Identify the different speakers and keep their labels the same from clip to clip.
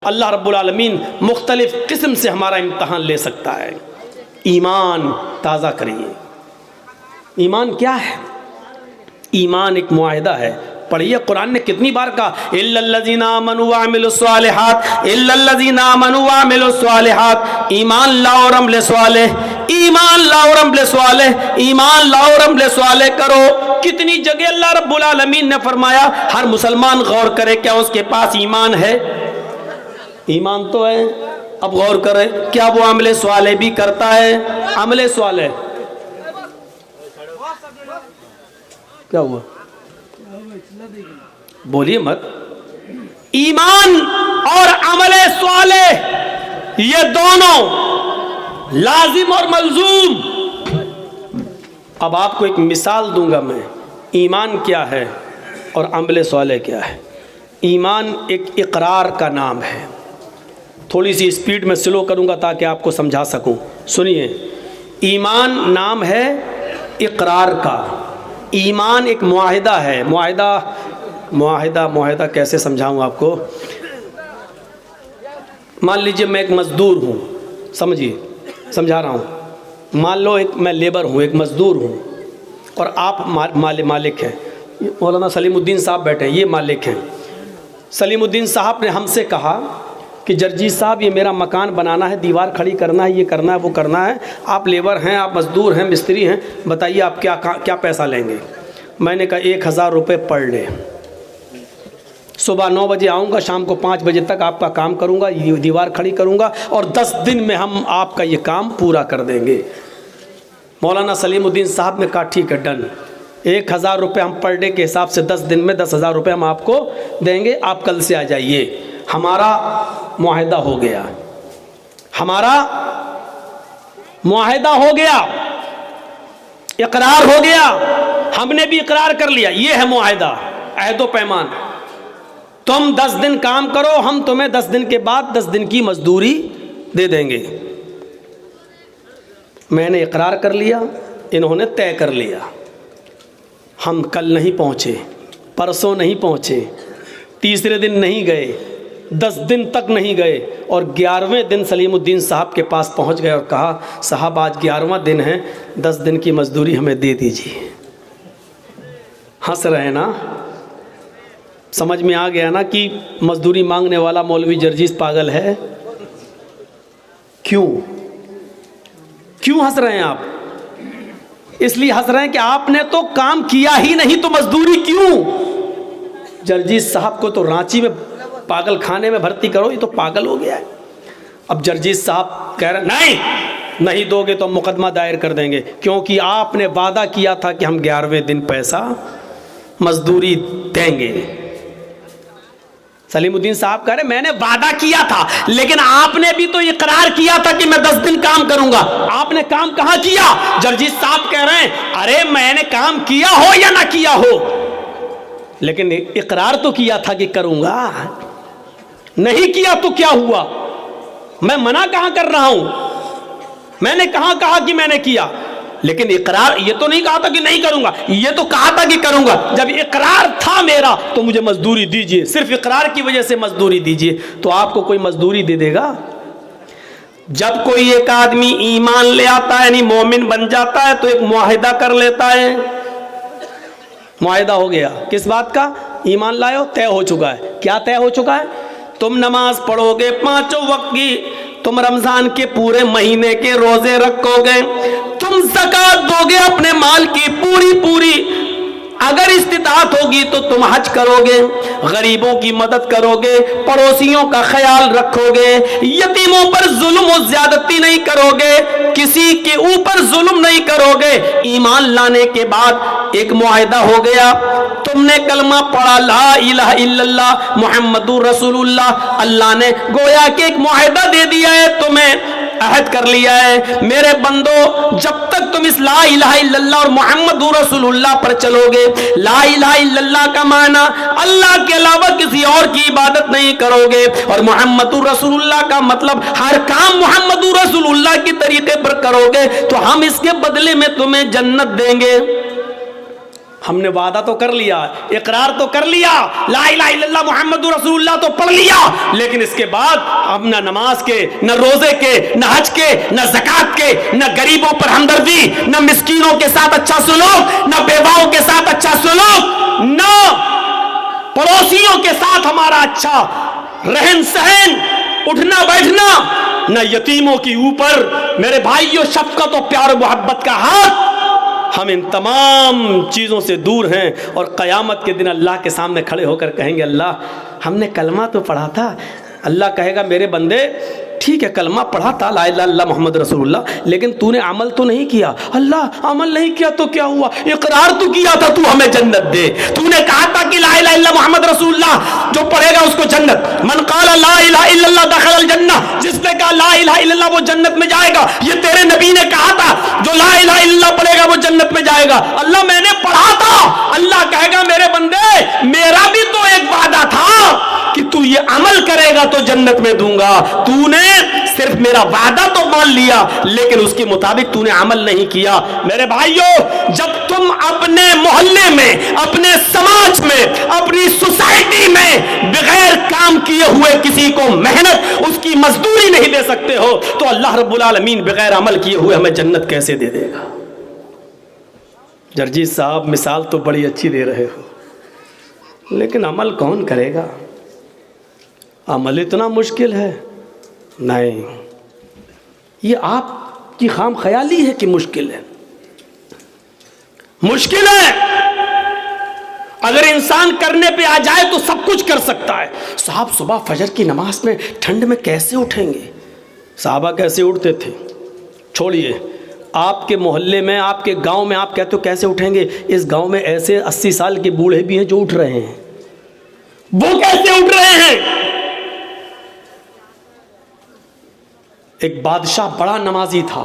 Speaker 1: اللہ رب العالمین مختلف قسم سے ہمارا امتحان لے سکتا ہے۔ ایمان تازہ کریے۔ ایمان کیا ہے؟ ایمان ایک معاہدہ ہے۔ پڑھیے قرآن نے کتنی بار کہا الا الذین آمنوا وعملوا الصالحات، الا الذین آمنوا وعملوا الصالحات، ایمان لاؤ اور عمل صالح، ایمان لاؤ اور عمل صالح، ایمان لاؤ اور عمل صالح کرو۔ کتنی جگہ اللہ رب العالمین نے فرمایا ہر مسلمان غور کرے کیا اس کے پاس ایمان ہے؟ ایمان تو ہے، اب غور کرے کیا وہ عمل صالح بھی کرتا ہے؟ عمل صالح کیا ہوا؟ بولیے مت۔ ایمان اور عمل صالح یہ دونوں لازم اور ملزوم۔ اب آپ کو ایک مثال دوں گا میں، ایمان کیا ہے اور عمل صالح کیا ہے۔ ایمان ایک اقرار کا نام ہے۔ تھوڑی سی اسپیڈ میں سلو کروں گا تاکہ آپ کو سمجھا سکوں۔ سنیے، ایمان نام ہے اقرار کا۔ ایمان ایک معاہدہ ہے۔ معاہدہ کیسے سمجھاؤں آپ کو؟ مان لیجئے میں ایک مزدور ہوں، سمجھیے سمجھا رہا ہوں۔ مان لو میں لیبر ہوں، ایک مزدور ہوں، اور آپ مالک ہیں۔ مولانا سلیم الدین صاحب بیٹھے ہیں، یہ مالک ہیں۔ سلیم الدین صاحب نے ہم سے کہا کہ جرجیت صاحب یہ میرا مکان بنانا ہے، دیوار کھڑی کرنا ہے، یہ کرنا ہے، وہ کرنا ہے، آپ لیبر ہیں، آپ مزدور ہیں، مستری ہیں، بتائیے آپ کیا پیسہ لیں گے؟ میں نے کہا 1000 روپے پر ڈے، صبح 9 بجے آؤں گا، شام کو 5 بجے تک آپ کا کام کروں گا، دیوار کھڑی کروں گا، اور 10 دن میں ہم آپ کا یہ کام پورا کر دیں گے۔ مولانا سلیم الدین صاحب نے کہا ٹھیک ہے، ڈن۔ 1000 روپے ہم پر ڈے کے حساب سے 10 دن میں 10,000 روپے ہم آپ کو دیں گے، آپ کل سے آ جائیے۔ ہمارا معاہدہ ہو گیا، ہمارا معاہدہ ہو گیا، اقرار ہو گیا، ہم نے بھی اقرار کر لیا۔ یہ ہے معاہدہ، عہد و پیمان۔ تم 10 دن کام کرو، ہم تمہیں 10 دن کے بعد 10 دن کی مزدوری دے دیں گے۔ میں نے اقرار کر لیا، انہوں نے طے کر لیا۔ ہم کل نہیں پہنچے، پرسوں نہیں پہنچے، تیسرے دن نہیں گئے، 10 دن تک نہیں گئے، اور 11ویں دن سلیم الدین صاحب کے پاس پہنچ گئے اور کہا صاحب آج 11واں دن ہے، 10 دن کی مزدوری ہمیں دے دیجیے۔ ہنس رہے نا؟ سمجھ میں آ گیا نا کہ مزدوری مانگنے والا مولوی جرجیت پاگل ہے؟ کیوں ہنس رہے ہیں آپ؟ اس لیے ہنس رہے ہیں کہ آپ نے تو کام کیا ہی نہیں، تو مزدوری کیوں؟ جرجیت صاحب کو تو رانچی میں پاگل خانے میں بھرتی کرو، یہ تو پاگل ہو گیا ہے۔ اب جرجیت صاحب کہہ رہے نہیں دو گے تو مقدمہ دائر کر دیں گے، کیونکہ آپ نے وعدہ کیا تھا کہ ہم 11ویں دن پیسہ مزدوری دیں گے۔ سلیم الدین صاحب کہہ رہے میں نے وعدہ کیا تھا، لیکن آپ نے بھی تو اقرار کیا تھا کہ میں 10 دن کام کروں گا، آپ نے کام کہاں کیا؟ جرجیت صاحب کہہ رہے ہیں ارے میں نے کام کیا ہو یا نہ کیا ہو، لیکن اقرار تو کیا تھا کہ کروں گا۔ نہیں کیا تو کیا ہوا؟ میں منع کہاں کر رہا ہوں؟ میں نے کہا کہ میں نے کیا، لیکن اقرار یہ تو نہیں کہا تھا کہ نہیں کروں گا، یہ تو کہا تھا کہ کروں گا۔ جب اقرار تھا میرا تو مجھے مزدوری دیجئے، صرف اقرار کی وجہ سے مزدوری دیجئے۔ تو آپ کو کوئی مزدوری دے دے گا؟ جب کوئی ایک آدمی ایمان لے آتا ہے یعنی مومن بن جاتا ہے تو ایک معاہدہ کر لیتا ہے۔ معاہدہ ہو گیا کس بات کا؟ ایمان لائے ہو، طے ہو چکا ہے۔ کیا طے ہو چکا ہے؟ تم نماز پڑھو گے 5 وقت کی، تم رمضان کے پورے مہینے کے روزے رکھو گے، تم زکوٰۃ دو گے اپنے مال کی پوری، اگر استطاعت ہوگی تو تم حج کرو گے، غریبوں کی مدد کرو گے، پڑوسیوں کا خیال رکھو گے، یتیموں پر ظلم و زیادتی نہیں کرو گے، کسی کے اوپر ظلم نہیں کرو گے۔ ایمان لانے کے بعد ایک معاہدہ ہو گیا، تم نے کلمہ پڑھا لا الہ الا اللہ محمد رسول اللہ، اللہ نے گویا کہ ایک معاہدہ دے دیا ہے تمہیں، عہد کر لیا ہے میرے بندو، جب تک تم اس لا الہ الا اللہ اور محمد رسول اللہ پر چلو گے، لا الہ الا اللہ کا معنی اللہ کے علاوہ کسی اور کی عبادت نہیں کرو گے، اور محمد رسول اللہ کا مطلب ہر کام محمد رسول اللہ کی طریقے پر کرو گے، تو ہم اس کے بدلے میں تمہیں جنت دیں گے۔ ہم نے وعدہ تو کر لیا, اقرار تو کر لیا, لا الہ الا اللہ محمد رسول اللہ تو پڑھ لیا, لیکن اس کے بعد ہم نہ نماز کے, نہ روزے کے, نہ حج کے, نہ زکات کے, نہ غریبوں پر ہمدردی, نہ مسکینوں کے ساتھ اچھا سلوک, نہ بیواؤں کے ساتھ اچھا سلوک, نہ پڑوسیوں کے ساتھ ہمارا اچھا رہن سہن, اٹھنا بیٹھنا, نہ یتیموں کی اوپر میرے بھائیوں شفقت و پیار و محبت کا ہاتھ. ہم ان تمام چیزوں سے دور ہیں, اور قیامت کے دن اللہ کے سامنے کھڑے ہو کر کہیں گے اللہ ہم نے کلمہ تو پڑھا تھا. اللہ کہے گا میرے بندے ٹھیک ہے کلمہ پڑھا تھا لا الہ الا اللہ محمد رسول اللہ, لیکن تو نے عمل تو نہیں کیا. اللہ عمل نہیں کیا تو کیا ہوا, اقرار تو کیا تھا تو ہمیں جنت دے, تو نے کہا تھا کہ لا الہ الا اللہ محمد رسول اللہ جو پڑھے گا اس کو جنت, من قال لا الہ الا اللہ دخل الجنہ, جس نے کہا لا الہ الا اللہ وہ جنت میں جائے گا. یہ تیرے نبی نے کہا تھا جو لا الہ الا اللہ پڑھے گا وہ جنت میں جائے گا. اللہ میں نے پڑھا تھا. اللہ کہے گا میرے بندے میرا بھی تو ایک وعدہ تھا کہ تو یہ عمل کرے گا تو جنت میں دوں گا. تو نے صرف میرا وعدہ تو مان لیا لیکن اس کے مطابق تو نے عمل نہیں کیا. میرے بھائیوں جب تم اپنے محلے میں, اپنے سماج میں, اپنی سوسائٹی میں بغیر کام کیے ہوئے کسی کو محنت اس کی مزدوری نہیں دے سکتے ہو تو اللہ رب العالمین بغیر عمل کیے ہوئے ہمیں جنت کیسے دے دے گا. جرجیت صاحب مثال تو بڑی اچھی دے رہے ہو, لیکن عمل کون کرے گا؟ عمل اتنا مشکل ہے. نہیں, یہ آپ کی خام خیالی ہے کہ مشکل ہے. مشکل ہے. اگر انسان کرنے پہ آ جائے تو سب کچھ کر سکتا ہے. صاحب صبح فجر کی نماز میں ٹھنڈ میں کیسے اٹھیں گے؟ صحابہ کیسے اٹھتے تھے چھوڑیے, آپ کے محلے میں, آپ کے گاؤں میں آپ کہتے ہو کیسے اٹھیں گے, اس گاؤں میں ایسے 80 سال کے بوڑھے بھی ہیں جو اٹھ رہے ہیں. وہ کیسے اٹھ رہے ہیں؟ ایک بادشاہ بڑا نمازی تھا,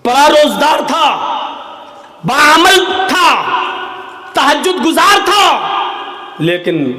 Speaker 1: بڑا روزدار تھا, باعمل تھا, تہجد گزار تھا, لیکن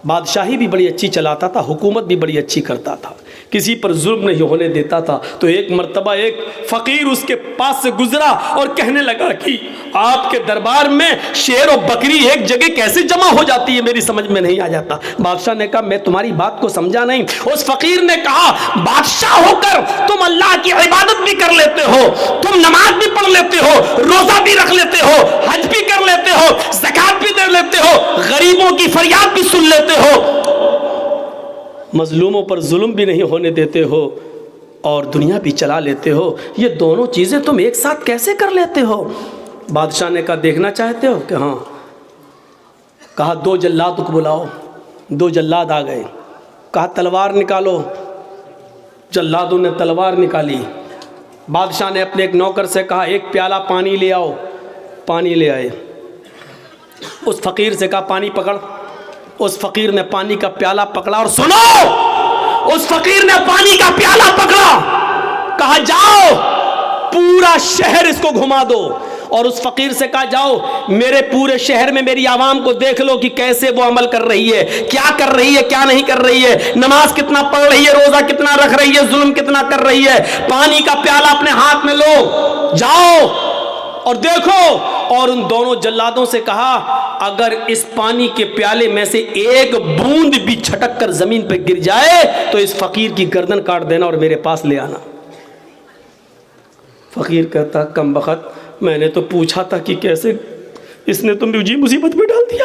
Speaker 1: بادشاہی بھی بڑی اچھی چلاتا تھا, حکومت بھی بڑی اچھی کرتا تھا, کسی پر ظلم نہیں ہونے دیتا تھا. تو ایک مرتبہ ایک فقیر اس کے پاس سے گزرا اور کہنے لگا کہ آپ کے دربار میں شیر و بکری ایک جگہ کیسے جمع ہو جاتی ہے, میری سمجھ میں نہیں آ جاتا. بادشاہ نے کہا میں تمہاری بات کو سمجھا نہیں. اس فقیر نے کہا بادشاہ ہو کر تم اللہ کی عبادت بھی کر لیتے ہو, تم نماز بھی پڑھ لیتے ہو, روزہ بھی رکھ لیتے ہو, حج بھی کر لیتے ہو, زکات بھی دے لیتے ہو, غریبوں کی فریاد بھی سن لیتے ہو, مظلوموں پر ظلم بھی نہیں ہونے دیتے ہو, اور دنیا بھی چلا لیتے ہو. یہ دونوں چیزیں تم ایک ساتھ کیسے کر لیتے ہو؟ بادشاہ نے کہا دیکھنا چاہتے ہو کہ ہاں. کہا 2 جلاد کو بلاؤ. 2 جلاد آ گئے. کہا تلوار نکالو. جلادوں نے تلوار نکالی. بادشاہ نے اپنے ایک نوکر سے کہا 1 پیالہ پانی لے آؤ. پانی لے آئے. اس فقیر سے کہا پانی پکڑ. اس فقیر نے پانی کا پیالہ پکڑا, اور سنو اس فقیر نے پانی کا پیالہ پکڑا. کہا جاؤ پورا شہر اس کو گھما دو. اور اس فقیر سے کہا جاؤ میرے پورے شہر میں میری عوام کو دیکھ لو کہ کیسے وہ عمل کر رہی ہے, کیا کر رہی ہے, کیا نہیں کر رہی ہے, نماز کتنا پڑھ رہی ہے, روزہ کتنا رکھ رہی ہے, ظلم کتنا کر رہی ہے. پانی کا پیالہ اپنے ہاتھ میں لو, جاؤ اور دیکھو. اور ان دونوں جلادوں سے کہا اگر اس پانی کے پیالے میں سے ایک بوند بھی چھٹک کر زمین پہ گر جائے تو اس فقیر کی گردن کاٹ دینا اور میرے پاس لے آنا. فقیر کہتا کم بخت, میں نے تو پوچھا تھا کہ کیسے, اس نے تو مجھے مصیبت میں ڈال دیا.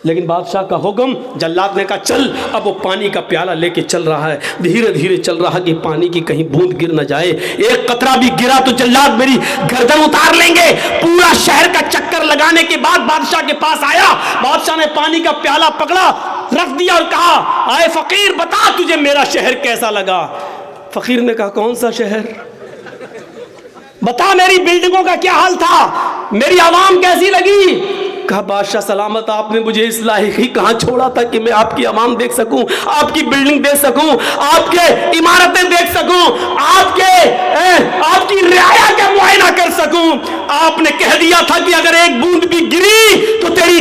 Speaker 1: لیکن بادشاہ کا حکم. جلاد نے کہا چل. اب وہ پانی کا پیالہ لے کے چل رہا ہے, دھیرے دھیرے چل رہا کہ پانی کی کہیں بوند گر نہ جائے. ایک قطرہ بھی گرا تو جلاد میری گردن اتار لیں گے. پورا شہر کا چکر لگانے کے بعد بادشاہ کے پاس آیا. بادشاہ نے پانی کا پیالہ پکڑا, رکھ دیا اور کہا آئے فقیر بتا تجھے میرا شہر کیسا لگا. فقیر نے کہا کون سا شہر, بتا میری بلڈنگوں کا کیا حال تھا, میری عوام کیسی لگی. کہا بادشاہ سلامت آپ نے مجھے اس لائق ہی کہاں چھوڑا تھا کہ میں آپ کی عوام دیکھ سکوں, آپ کی بلڈنگ دیکھ سکوں, آپ کے عمارتیں دیکھ سکوں, آپ کی رعایا کا معائنہ کر سکوں. آپ نے کہہ دیا تھا کہ اگر ایک بوند بھی گری تو تیری